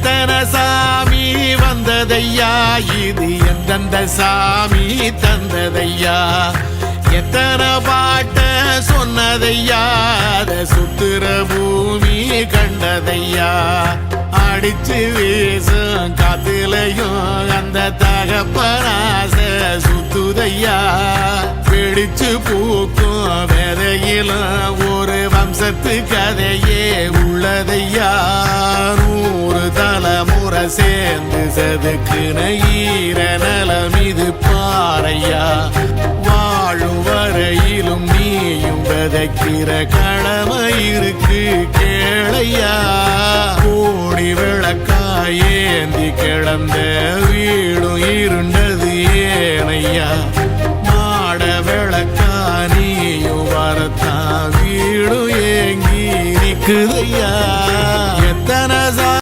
எத்தனை சாமி வந்ததையா, இது எந்தெந்த சாமி தந்ததையா, எத்தனை பாட்ட சொன்னதையா, அத சுத்துற பூமி கண்டதையா, அடிச்சு வீசும் காத்துலையும் அந்த தகப்பனாச சுத்துதையா, பிடிச்சு பூக்கும் விதையிலும் ஒரு வம்சத்து கதையே உள்ளதையா, 100 தலைமுறை சேர்ந்து செதுக்குன ஈர நலம் இது பாறையா, வாழும் வரையிலும் நீயும் விதைக்கிற கடமை இருக்கு கேளையா, கோடி விளக்காயேந்தி கிடந்த வீடும் இருண்டது ஏனையா, மாட விளக்கா நீயும் வரத்தான் வீடும் ஏங்கி நிக்குதையா.